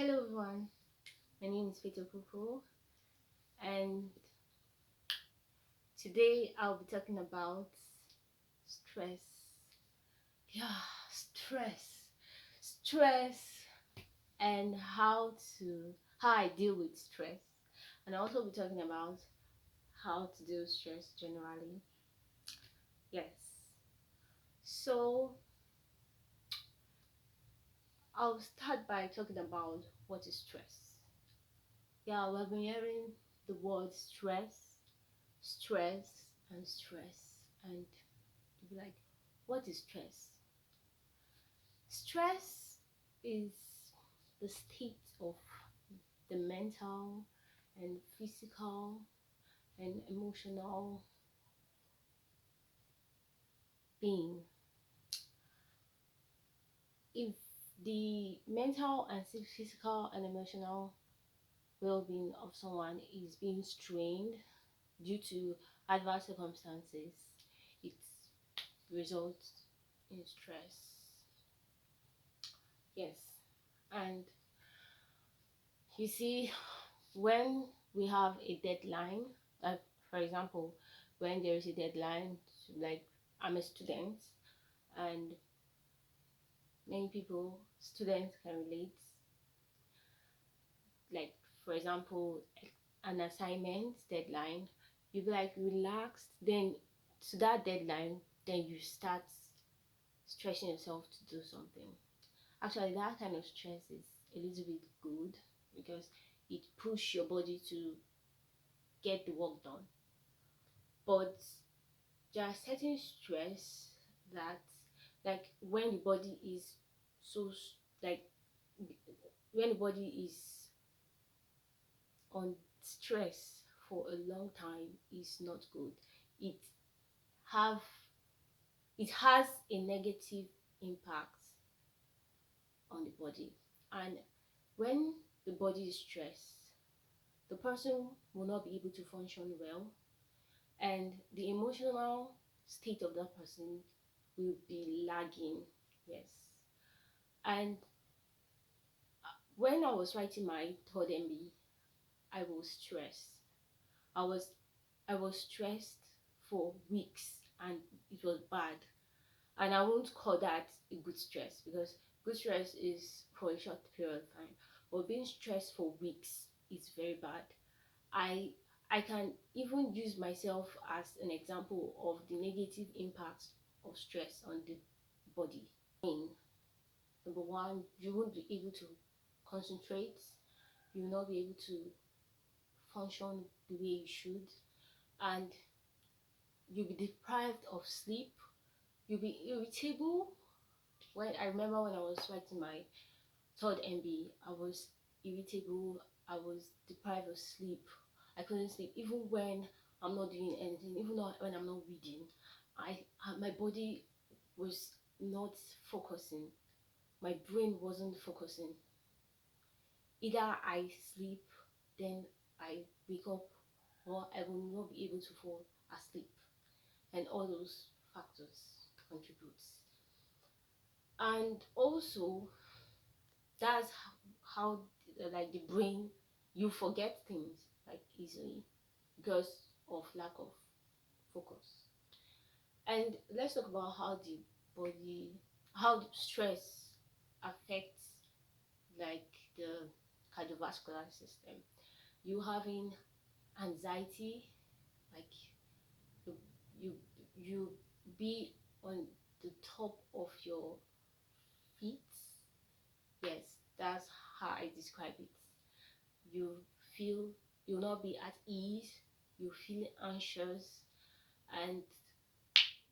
Hello everyone, my name is Peter Kuku, and today I'll be talking about stress. Yeah, stress, and how I deal with stress, and I'll also be talking about how to deal with stress generally. Yes, so I'll start by talking about what is stress. Yeah, we've been hearing the word stress, and stress, and to be like, what is stress? Stress is the state of the mental and physical and emotional being. If the mental and physical and emotional well-being of someone is being strained due to adverse circumstances, it results in stress. Yes, and you see, when we have a deadline, like for example, when there is a deadline, like I'm a student, and many people, students can relate, like for example, an assignment deadline, you be like relaxed, then to that deadline, then you start stressing yourself to do something. Actually, that kind of stress is a little bit good because it pushes your body to get the work done. But there are certain stress that, like when the body is like when the body is on stress for a long time, is not good. It have it has a negative impact on the body, and when the body is stressed, the person will not be able to function well, and the emotional state of that person will be lagging. Yes, and when I was writing my third MB, I was stressed. I was I was stressed for weeks, and it was bad. And I won't call that a good stress, because good stress is for a short period of time. But being stressed for weeks is very bad. I I can even use myself as an example of the negative impacts of stress on the body. Number one, you won't be able to concentrate, you will not be able to function the way you should, and you'll be deprived of sleep, you'll be irritable. When I remember when I was writing my third MB, I was irritable, I was deprived of sleep, I couldn't sleep even when I'm not doing anything, even though when I'm not reading. My body was not focusing, my brain wasn't focusing. Either I sleep, then I wake up, or I will not be able to fall asleep, and all those factors contributes. And also, that's how like the brain, you forget things like easily because of lack of focus. And let's talk about how stress affects like the cardiovascular system. You having anxiety, like you you you be on the top of your feet. Yes, that's how I describe it. You feel you'll not be at ease, you feel anxious, and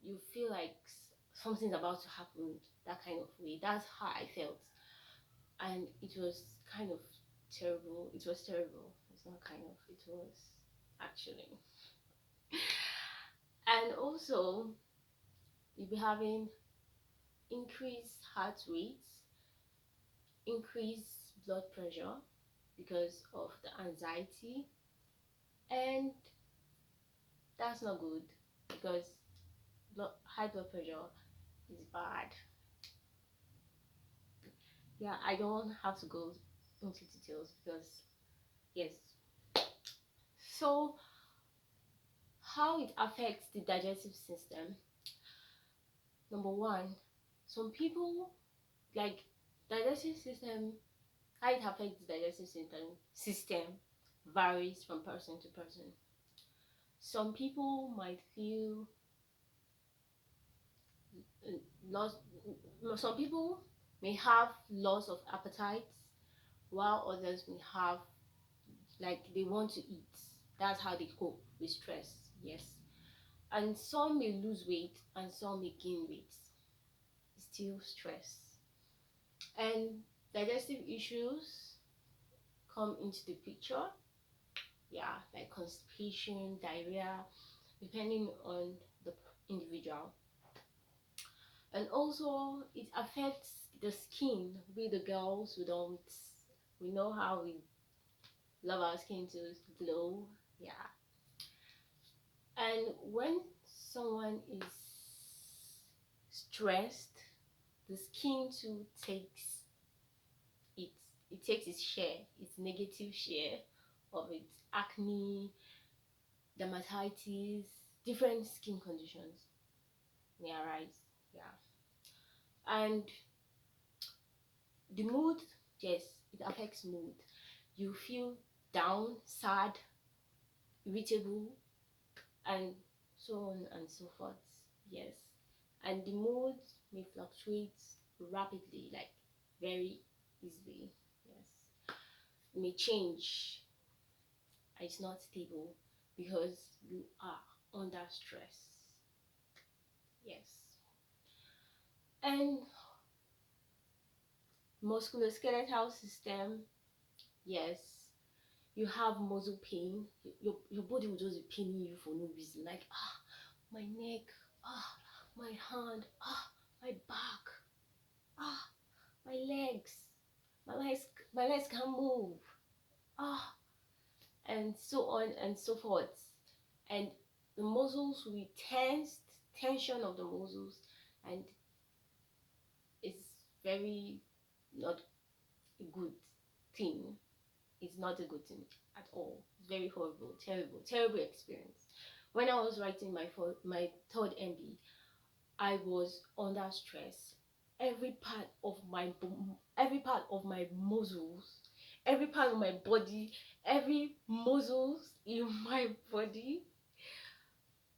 you feel like something's about to happen, that kind of way. That's how I felt, and it was kind of terrible. It was terrible. It's not kind of, it was actually. And also, you'll be having increased heart rate, increased blood pressure because of the anxiety, and that's not good because high blood pressure is bad. Yeah, I don't have to go into details because yes. So how it affects the digestive system. Number one, some people like digestive system, how it affects the digestive system varies from person to person. Some people might feel loss. Some people may have loss of appetite, while others may have like they want to eat. That's how they cope with stress. Yes, and some may lose weight and some may gain weight. Still stress and digestive issues come into the picture. Yeah, like constipation, diarrhea, depending on the individual. And also it affects the skin. We the girls, we know how we love our skin to glow. Yeah, and when someone is stressed, the skin too takes it it takes its share, its negative share of its acne, dermatitis, different skin conditions may arise. Yeah, and the mood, yes, it affects mood. You feel down, sad, irritable, and so on and so forth. Yes, and the mood may fluctuate rapidly, like very easily. Yes, it may change. It's not stable because you are under stress. Yes, and musculoskeletal system. Yes, you have muscle pain. Your body will just be paining you for no reason, like my neck, my hand, my back, ah my legs, my legs can't move, ah and so on and so forth. And the muscles will be tensed, tension of the muscles, and it's very not a good thing. It's not a good thing at all. It's very horrible, terrible, terrible experience. When I was writing my third MB, I was under stress. Every part of my muscles, every part of my body, every muscles in my body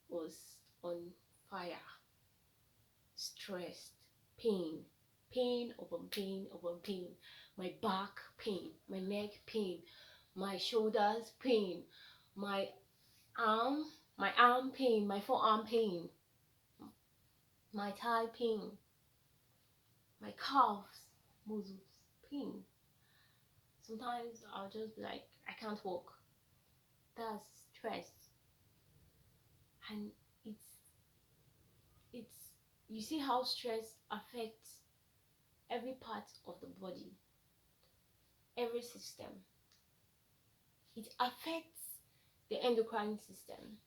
was on fire. Stressed, pain, pain upon pain upon pain. My back pain, my neck pain, my shoulders pain, my arm, my arm pain, my forearm pain, my thigh pain, my calves, muscles pain. Sometimes I'll just be like, I can't walk. That's stress, and it's you see how stress affects every part of the body, every system. It affects the endocrine system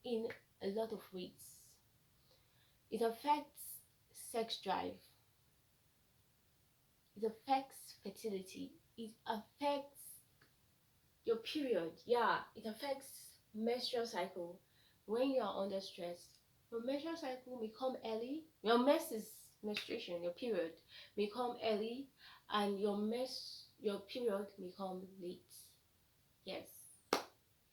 in a lot of ways. It affects sex drive, it affects fertility, it affects your period. Yeah, it affects menstrual cycle. When you are under stress, your menstrual cycle may come early. Your menstruation, your period may come early, and your period may come late. Yes,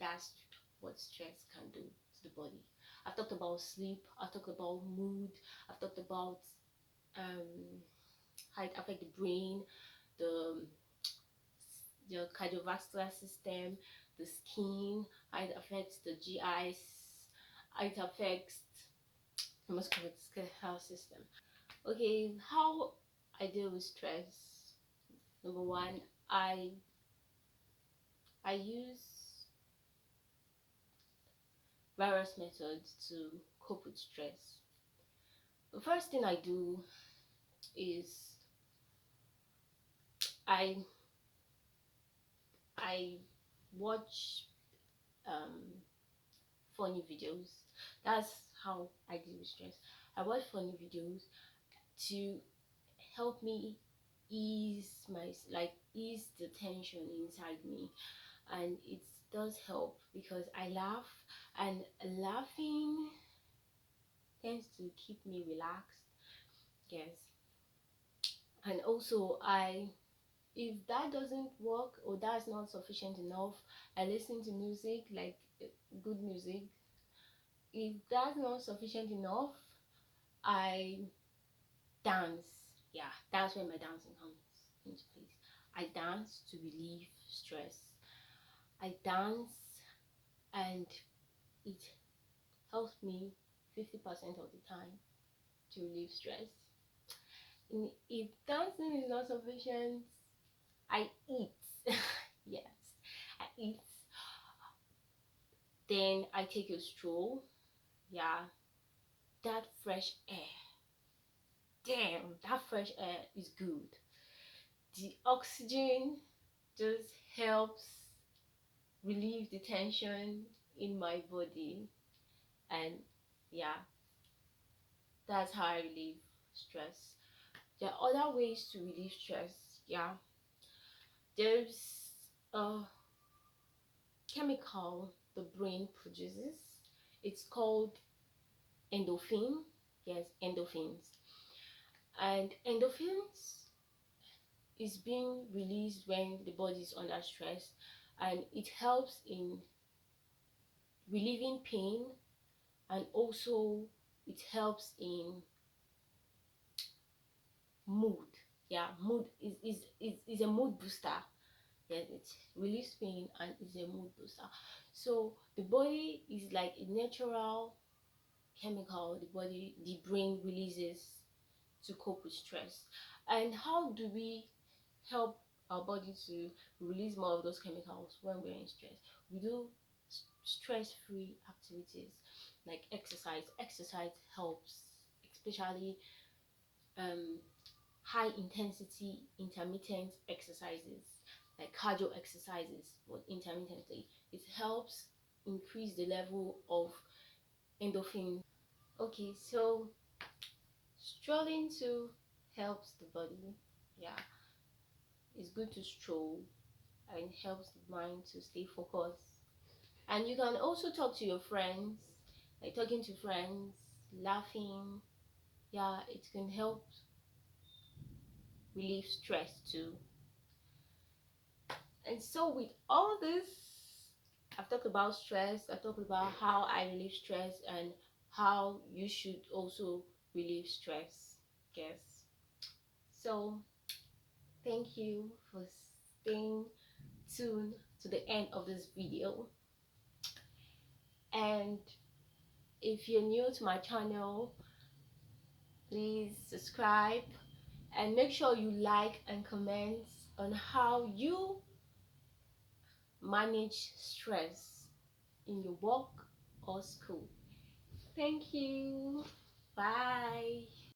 that's what stress can do to the body. I've talked about sleep, I've talked about mood, I've talked about how it affects the brain, the cardiovascular system, the skin, how it affects the GI, how it affects the musculoskeletal system. Okay, how I deal with stress. Number one, I use various methods to cope with stress. The first thing I do is I I watch um, funny videos. That's how I deal with stress. I watch funny videos to help me ease the tension inside me, and it does help because I laugh, and laughing tends to keep me relaxed. Yes. And also, I if that doesn't work or that's not sufficient enough, I listen to music, like good music. If that's not sufficient enough, I dance. Yeah, that's where my dancing comes into place. I dance to relieve stress. I dance, and it helps me 50% of the time to relieve stress. And if dancing is not sufficient, I eat. Yes, I eat. Then I take a stroll. Yeah, that fresh air. Damn, that fresh air is good. The oxygen just helps relieve the tension in my body. And yeah, that's how I relieve stress. There are other ways to relieve stress. Yeah, there's a chemical the brain produces. It's called endorphin. Yes, endorphins. And endorphins is being released when the body is under stress, and it helps in relieving pain, and also it helps in mood. Yeah, mood is a mood booster. Yes, it relieves pain and is a mood booster. So the body is like a natural chemical the brain releases to cope with stress. And how do we help our body to release more of those chemicals when we're in stress? We do stress-free activities like exercise. Exercise helps, especially um, high intensity intermittent exercises like cardio exercises, but intermittently. It helps increase the level of endorphin. Okay, so strolling too helps the body. Yeah, it's good to stroll and helps the mind to stay focused. And you can also talk to your friends, like talking to friends, laughing. Yeah, it can help relieve stress too. And so with all this, I've talked about stress, I've talked about how I relieve stress and how you should also relieve stress. Yes. So thank you for staying tuned to the end of this video. And if you're new to my channel, please subscribe and make sure you like and comment on how you manage stress in your work or school. Thank you. Bye.